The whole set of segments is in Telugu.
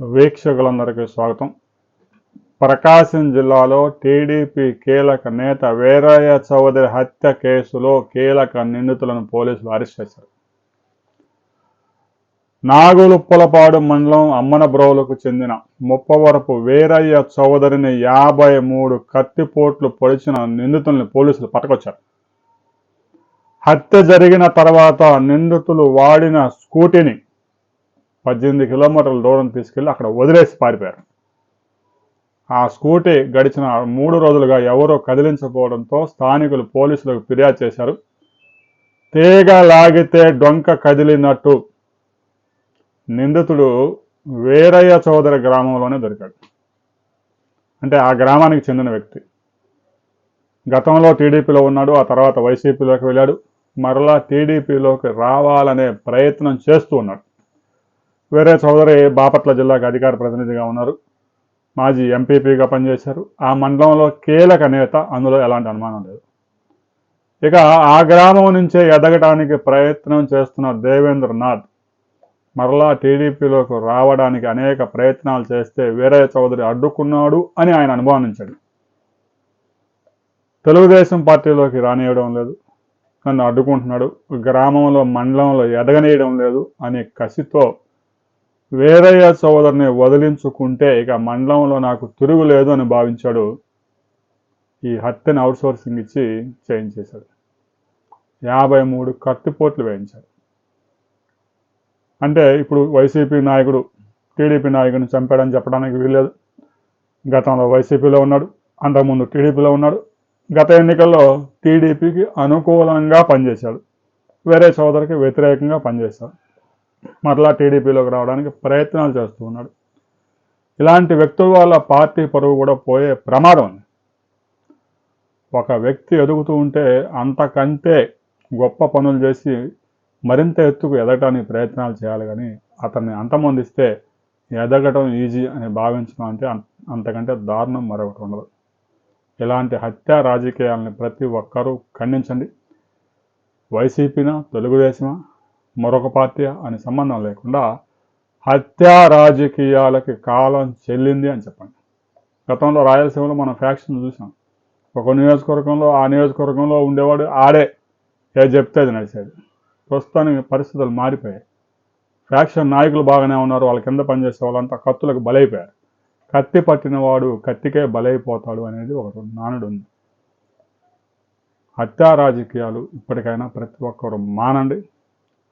వీక్షకులందరికీ స్వాగతం. ప్రకాశం జిల్లాలో టీడీపీ కీలక నేత వీరయ్య చౌదరి హత్య కేసులో కీలక నిందితులను పోలీసులు అరెస్ట్ చేశారు. నాగులుప్పలపాడు మండలం అమ్మనబ్రోలుకు చెందిన ముప్పవరపు వీరయ్య చౌదరిని 53 కత్తిపోట్లు పొడిచిన నిందితుల్ని పోలీసులు పట్టుకొచ్చారు. హత్య జరిగిన తర్వాత నిందితులు వాడిన స్కూటీని 18 కిలోమీటర్ల దూరం తీసుకెళ్లి అక్కడ వదిలేసి పారిపోయారు. ఆ స్కూటీ గడిచిన 3 రోజులుగా ఎవరో కదిలించకపోవడంతో స్థానికులు పోలీసులకు ఫిర్యాదు చేశారు. తీగ లాగితే డొంక కదిలినట్టు నిందితుడు వీరయ్య చౌదరి గ్రామంలోనే దొరికాడు. అంటే ఆ గ్రామానికి చెందిన వ్యక్తి. గతంలో టీడీపీలో ఉన్నాడు, ఆ తర్వాత వైసీపీలోకి వెళ్ళాడు, మరలా టీడీపీలోకి రావాలనే ప్రయత్నం చేస్తూ ఉన్నాడు. వీరయ్య చౌదరి బాపట్ల జిల్లాకు అధికార ప్రతినిధిగా ఉన్నారు. మాజీ ఎంపీపీగా పనిచేశారు. ఆ మండలంలో కీలక నేత, అందులో ఎలాంటి అనుమానం లేదు. ఇక ఆ గ్రామం నుంచే ఎదగటానికి ప్రయత్నం చేస్తున్న దేవేంద్రనాథ్ మరలా టీడీపీలోకి రావడానికి అనేక ప్రయత్నాలు చేస్తే వీరయ్య చౌదరి అడ్డుకున్నాడు అని ఆయన అనుమానించాడు. తెలుగుదేశం పార్టీలోకి రానియడం లేదు, నన్ను అడ్డుకుంటున్నాడు, గ్రామంలో మండలంలో ఎదగనీయడం లేదు అనే కసితో వీరయ్య చౌదరిని వదిలించుకుంటే ఇక మండలంలో నాకు తిరుగులేదు అని భావించాడు. ఈ హత్యను అవుట్సోర్సింగ్ ఇచ్చి చేయించేశాడు. 53 కత్తిపోట్లు వేయించాడు. అంటే ఇప్పుడు వైసీపీ నాయకుడు టీడీపీ నాయకుడిని చంపాడని చెప్పడానికి వీల్లేదు. గతంలో వైసీపీలో ఉన్నాడు, అంతకుముందు టీడీపీలో ఉన్నాడు. గత ఎన్నికల్లో టీడీపీకి అనుకూలంగా పనిచేశాడు, వీరయ్య చౌదరికి వ్యతిరేకంగా పనిచేశాడు. మరలా టీడీపీలోకి రావడానికి ప్రయత్నాలు చేస్తూ ఉన్నాడు. ఇలాంటి వ్యక్తుల వల్ల పార్టీ పరువు కూడా పోయే ప్రమాదం ఉంది. ఒక వ్యక్తి ఎదుగుతూ ఉంటే అంతకంటే గొప్ప పనులు చేసి మరింత ఎత్తుకు ఎదగటానికి ప్రయత్నాలు చేయాలి, కానీ అతన్ని అంతమొందిస్తే ఎదగటం ఈజీ అని భావించడం అంటే అంతకంటే దారుణం మరొకటి ఉండదు. ఇలాంటి హత్యా రాజకీయాలని ప్రతి ఒక్కరూ ఖండించండి. వైసీపీనా, తెలుగుదేశమా, మరొక పార్టీ అని సంబంధం లేకుండా హత్యా రాజకీయాలకి కాలం చెల్లింది అని చెప్పండి. గతంలో రాయలసీమలో మనం ఫ్యాక్షన్ చూసాం. ఒక నియోజకవర్గంలో ఆ నియోజకవర్గంలో ఉండేవాడు ఆడే ఏది చెప్తే అది నడిచేది. ప్రస్తుతానికి పరిస్థితులు మారిపోయాయి. ఫ్యాక్షన్ నాయకులు బాగానే ఉన్నారు, వాళ్ళ కింద పనిచేసే వాళ్ళంతా కత్తులకు బలైపోయారు. కత్తి పట్టినవాడు కత్తికే బలైపోతాడు అనేది ఒక నానుడు ఉంది. హత్యా రాజకీయాలు ఇప్పటికైనా ప్రతి ఒక్కరు మానండి.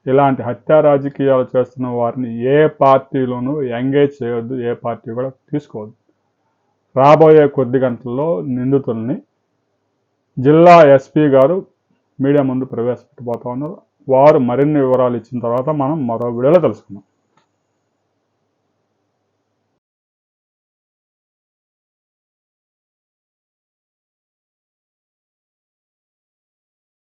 ఇలాంటి హత్యా రాజకీయాలు చేస్తున్న వారిని ఏ పార్టీలోనూ ఎంగేజ్ చేయొద్దు, ఏ పార్టీ కూడా తీసుకోవద్దు. రాబోయే కొద్ది గంటల్లో నిందితుల్ని జిల్లా ఎస్పీ గారు మీడియా ముందు ప్రవేశపెట్టబోతా ఉన్నారు. వారు మరిన్ని వివరాలు ఇచ్చిన తర్వాత మనం మరో వీడియోలో తెలుసుకుందాం.